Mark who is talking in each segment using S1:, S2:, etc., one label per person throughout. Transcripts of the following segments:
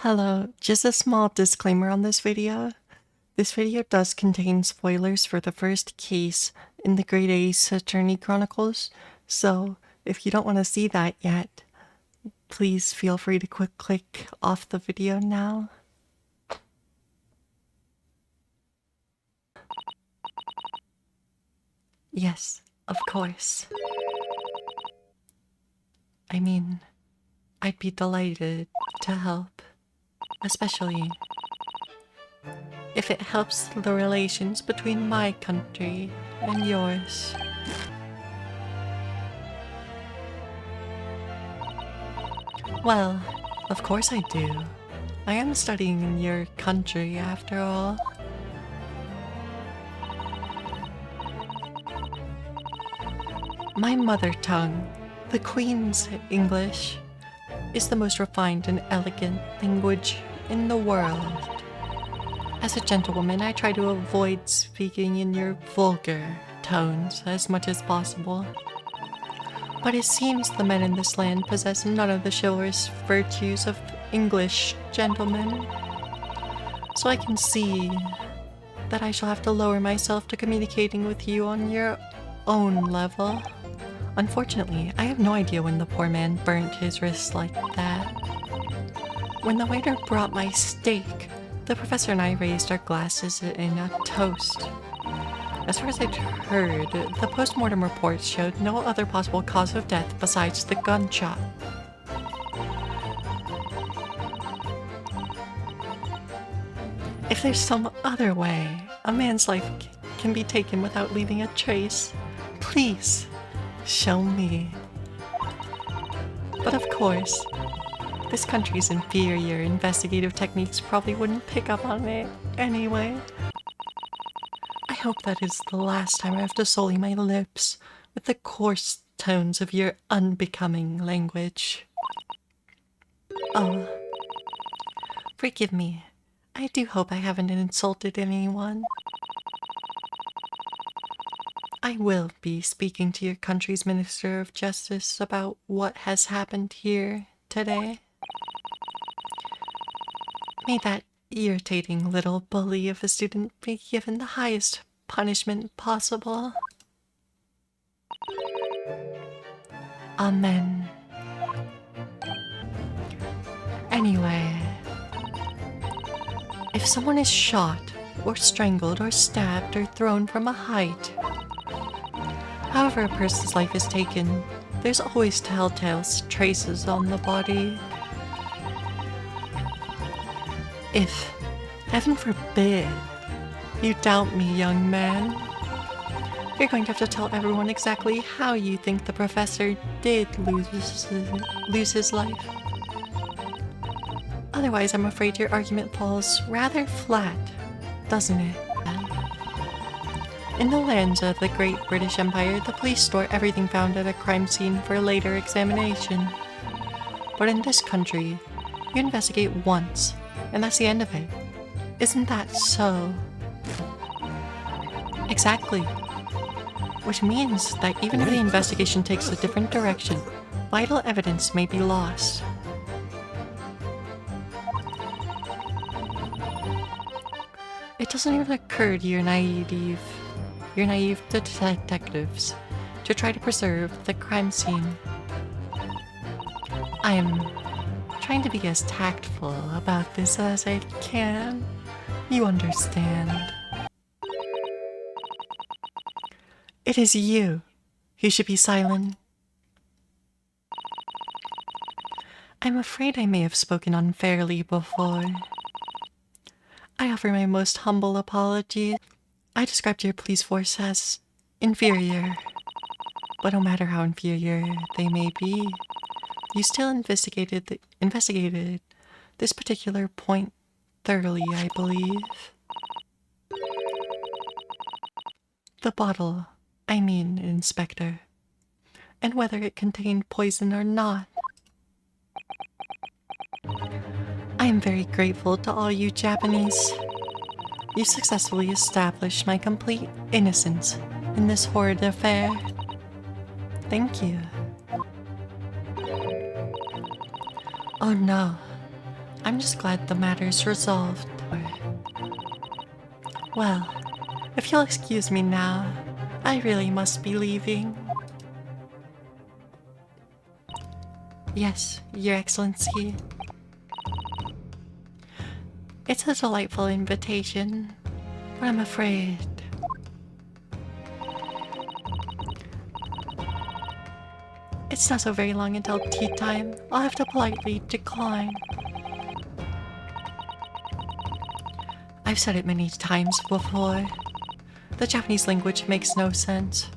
S1: Hello, just a small disclaimer on this video. This video does contain spoilers for the first case in the Great Ace Attourney Chronicles, so if you don't want to see that yet, please feel free to click off the video now. Yes, of course. I mean, I'd be delighted to help, especially if it helps the relations between my country and yours. Well, of course I do. I am studying in your country after all. My mother tongue, the Queen's English, is the most refined and elegant language in the world. As a gentlewoman, I try to avoid speaking in your vulgar tones as much as possible. But it seems the men in this land possess none of the chivalrous virtues of English gentlemen. So I can see that I shall have to lower myself to communicating with you on your own level. Unfortunately, I have no idea when the poor man burnt his wrists like that. When the waiter brought my steak, the professor and I raised our glasses in a toast. As far as I'd heard, the post-mortem reports showed no other possible cause of death besides the gunshot. If there's some other way a man's life can be taken without leaving a trace, please show me. But of course, this country's inferior investigative techniques probably wouldn't pick up on it anyway. I hope that is the last time I have to sully my lips with the coarse tones of your unbecoming language. Oh, forgive me. I do hope I haven't insulted anyone. I will be speaking to your country's Minister of Justice about what has happened here today. May that irritating little bully of a student be given the highest punishment possible. Amen. Anyway, if someone is shot, or strangled, or stabbed, or thrown from a height, however a person's life is taken, there's always telltale traces on the body. If, heaven forbid, you doubt me, young man, you're going to have to tell everyone exactly how you think the professor did lose his life. Otherwise, I'm afraid your argument falls rather flat, doesn't it? In the lands of the Great British Empire, the police store everything found at a crime scene for later examination. But in this country, you investigate once, and that's the end of it. Isn't that so? Exactly. Which means that even if the investigation takes a different direction, vital evidence may be lost. It doesn't even occur to your naive detectives to try to preserve the crime scene. I am trying to be as tactful about this as I can. You understand. It is you who should be silent. I'm afraid I may have spoken unfairly before. I offer my most humble apologies. I described your police force as inferior. But no matter how inferior they may be, you still investigated this particular point thoroughly, I believe. The bottle, I mean, Inspector. And whether it contained poison or not. I am very grateful to all you Japanese. You successfully established my complete innocence in this horrid affair. Thank you. Oh no, I'm just glad the matter's resolved. Well, if you'll excuse me now, I really must be leaving. Yes, Your Excellency. It's a delightful invitation, but I'm afraid. It's not so very long until tea time. I'll have to politely decline. I've said it many times before. The Japanese language makes no sense.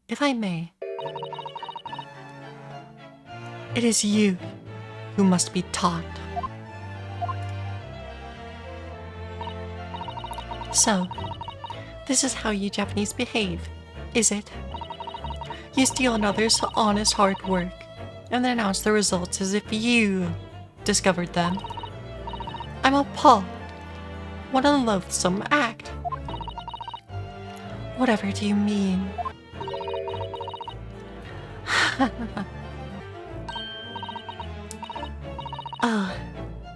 S1: If I may, it is you who must be taught. So, this is how you Japanese behave, is it? You steal another's honest hard work, and then announce the results as if you discovered them. I'm appalled. What a loathsome act. Whatever do you mean?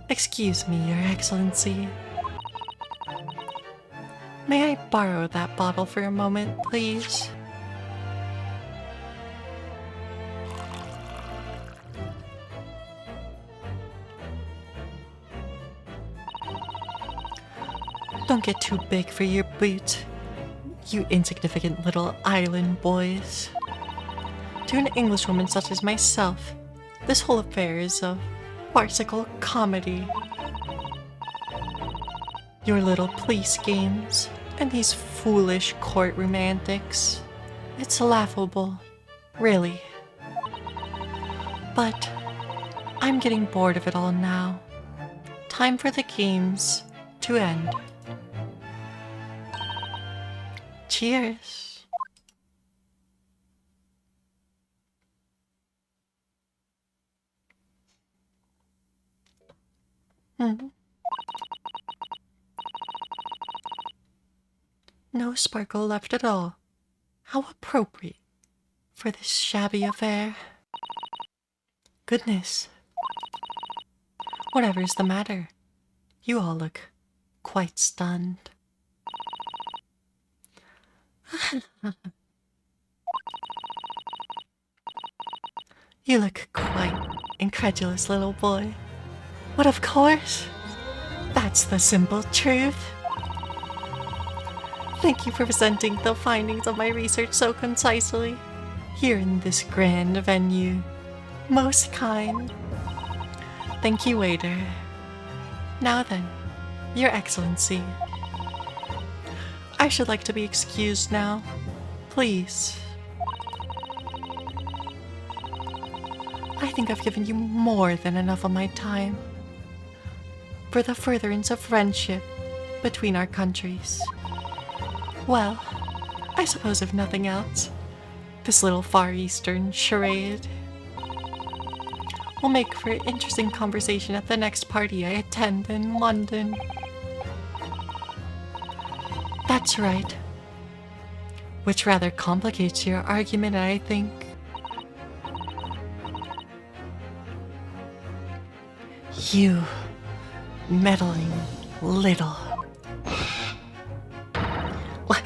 S1: Excuse me, Your Excellency. May I borrow that bottle for a moment, please? Don't get too big for your boots, you insignificant little island boys. To an Englishwoman such as myself, this whole affair is a farcical comedy. Your little police games and these foolish courtroom antics. It's laughable, really. But I'm getting bored of it all now. Time for the games to end. Cheers. No sparkle left at all. How appropriate for this shabby affair. Goodness. Whatever's the matter? You all look quite stunned. You look quite incredulous, little boy. But of course, that's the simple truth. Thank you for presenting the findings of my research so concisely here in this grand venue. Most kind. Thank you, waiter. Now then, Your Excellency. I should like to be excused now. Please. I think I've given you more than enough of my time for the furtherance of friendship between our countries. Well, I suppose if nothing else, this little Far Eastern charade will make for interesting conversation at the next party I attend in London. That's right. Which rather complicates your argument, I think. You meddling little... What?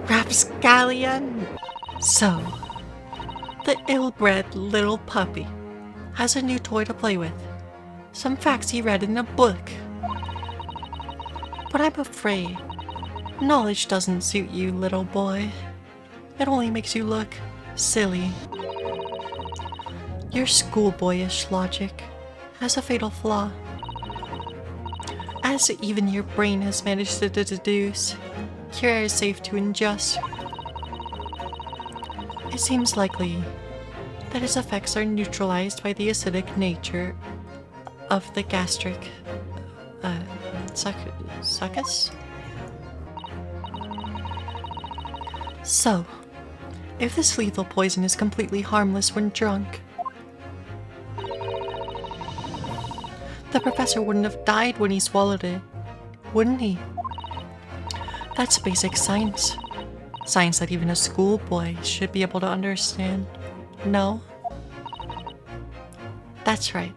S1: Rapscallion? So, the ill-bred little puppy has a new toy to play with. Some facts he read in a book. But I'm afraid knowledge doesn't suit you, little boy. It only makes you look silly. Your schoolboyish logic has a fatal flaw. As even your brain has managed to deduce, your air is safe to ingest. It seems likely that its effects are neutralized by the acidic nature of the gastric succus? So, if this lethal poison is completely harmless when drunk, the professor wouldn't have died when he swallowed it, wouldn't he? That's basic science. Science that even a schoolboy should be able to understand. No? That's right.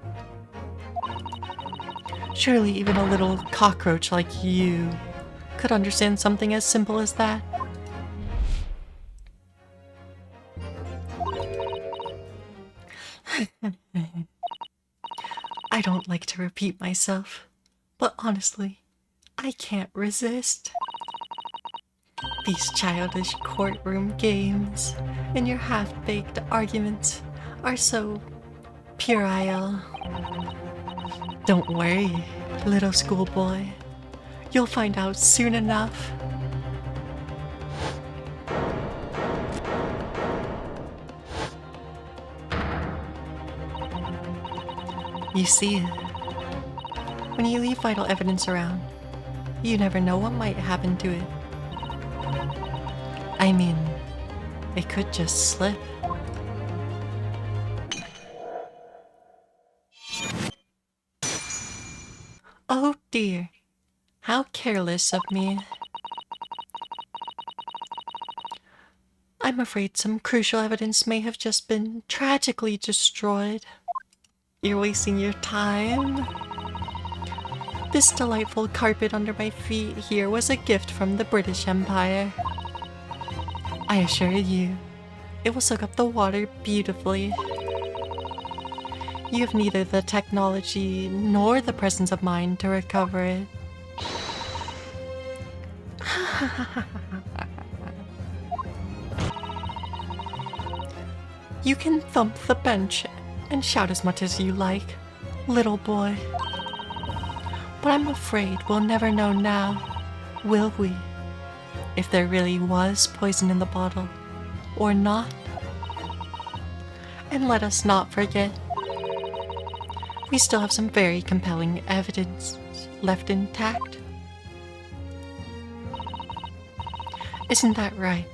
S1: Surely even a little cockroach like you could understand something as simple as that. I don't like to repeat myself, but honestly, I can't resist. These childish courtroom games and your half-baked arguments are so puerile. Don't worry, little schoolboy. You'll find out soon enough. You see, when you leave vital evidence around, you never know what might happen to it. I mean, it could just slip. Oh dear, how careless of me. I'm afraid some crucial evidence may have just been tragically destroyed. You're wasting your time. This delightful carpet under my feet here was a gift from the British Empire. I assure you, it will soak up the water beautifully. You have neither the technology nor the presence of mind to recover it. You can thump the bench and shout as much as you like, little boy. But I'm afraid we'll never know now, will we? If there really was poison in the bottle, or not. And let us not forget, we still have some very compelling evidence left intact. Isn't that right,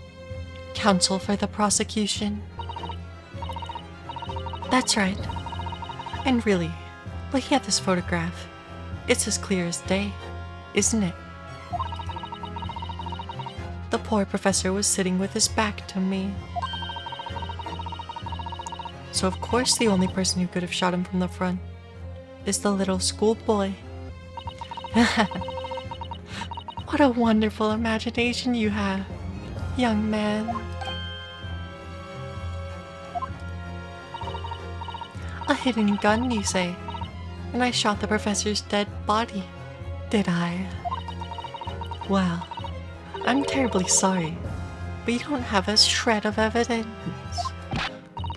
S1: counsel for the prosecution? That's right. And really, looking at this photograph, it's as clear as day, isn't it? The poor professor was sitting with his back to me. So of course the only person who could have shot him from the front is the little schoolboy. What a wonderful imagination you have, young man. A hidden gun, you say? And I shot the professor's dead body, did I? Well, I'm terribly sorry, but you don't have a shred of evidence.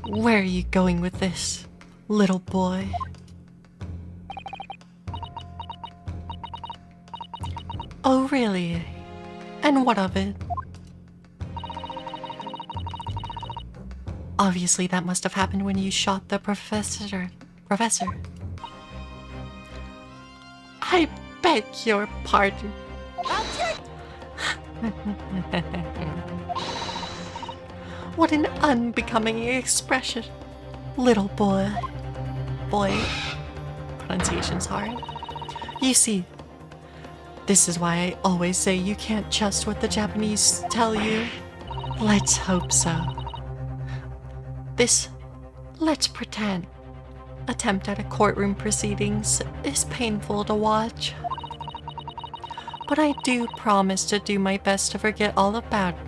S1: Where are you going with this, little boy? Oh, really? And what of it? Obviously, that must have happened when you shot the professor. I beg your pardon. What an unbecoming expression, little boy. Boy, pronunciation's hard. You see, this is why I always say you can't trust what the Japanese tell you. Let's hope so. This, let's pretend, attempt at a courtroom proceedings is painful to watch. But I do promise to do my best to forget all about it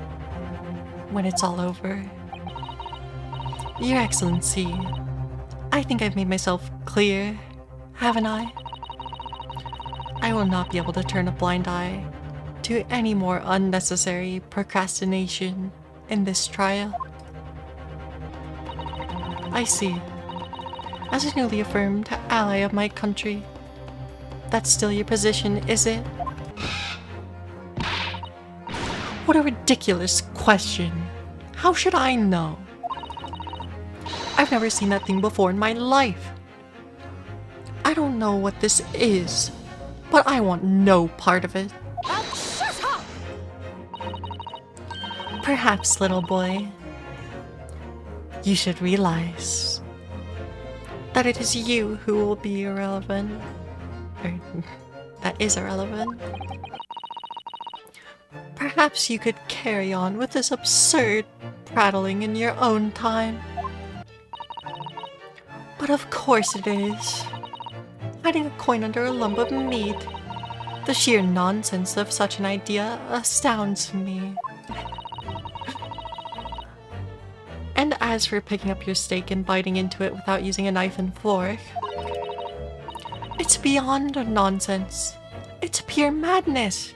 S1: when it's all over. Your Excellency, I think I've made myself clear, haven't I? I will not be able to turn a blind eye to any more unnecessary procrastination in this trial. I see. As a newly affirmed ally of my country, that's still your position, is it? What a ridiculous question. How should I know? I've never seen that thing before in my life. I don't know what this is, but I want no part of it.
S2: Shut up!
S1: Perhaps, little boy, you should realize that it is you who will be irrelevant. Or, that is irrelevant. Perhaps you could carry on with this absurd prattling in your own time. But But of course it is. Hiding a coin under a lump of meat. The sheer nonsense of such an idea astounds me. And as for picking up your steak and biting into it without using a knife and fork, it's beyond nonsense. It's pure madness.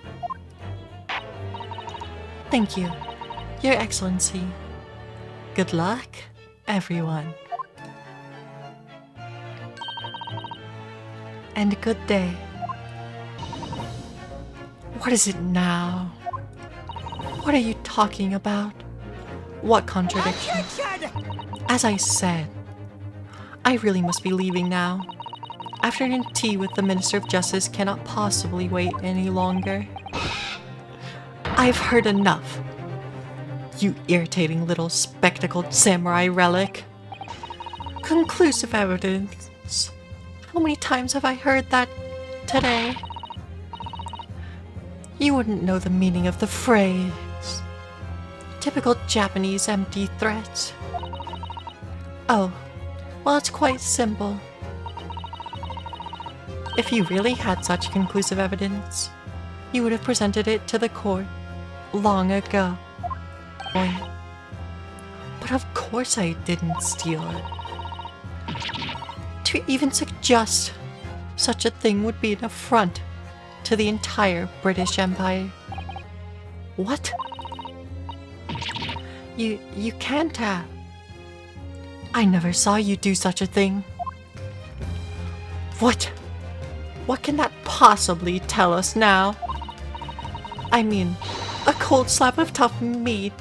S1: Thank you, Your Excellency. Good luck, everyone. And good day. What is it now? What are you talking about? What contradiction? As I said, I really must be leaving now. Afternoon tea with the Minister of Justice cannot possibly wait any longer. I've heard enough. You irritating little spectacled samurai relic. Conclusive evidence. How many times have I heard that today? You wouldn't know the meaning of the phrase. Typical Japanese empty threats. Oh, well, it's quite simple. If you really had such conclusive evidence, you would have presented it to the court long ago. But of course I didn't steal it. To even suggest such a thing would be an affront to the entire British Empire. What? You can't have. I never saw you do such a thing. What? What can that possibly tell us now? I mean, a cold slab of tough meat.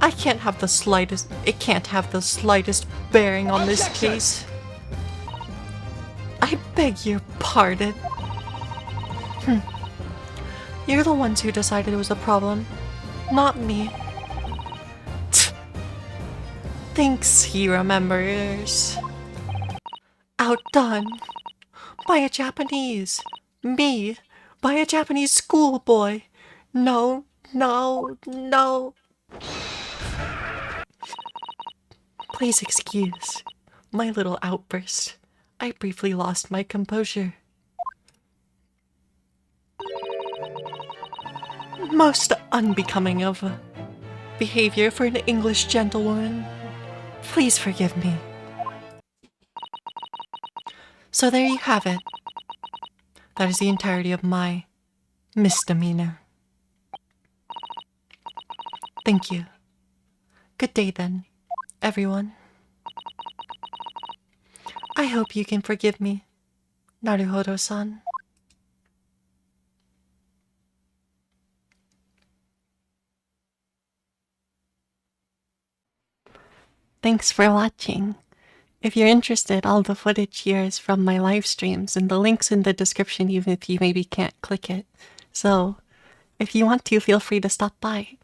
S1: It can't have the slightest bearing on this case. I beg your pardon. You're the ones who decided it was a problem, not me. Thinks he remembers. Outdone. By a Japanese. Me. By a Japanese schoolboy. No, no, no. Please excuse my little outburst. I briefly lost my composure. Most unbecoming of behavior for an English gentlewoman. Please forgive me. So there you have it. That is the entirety of my misdemeanor. Thank you. Good day then, everyone. I hope you can forgive me, Naruhodo-san. Thanks for watching. If you're interested, all the footage here is from my live streams, and the link's in the description even if you maybe can't click it. So, if you want to, feel free to stop by.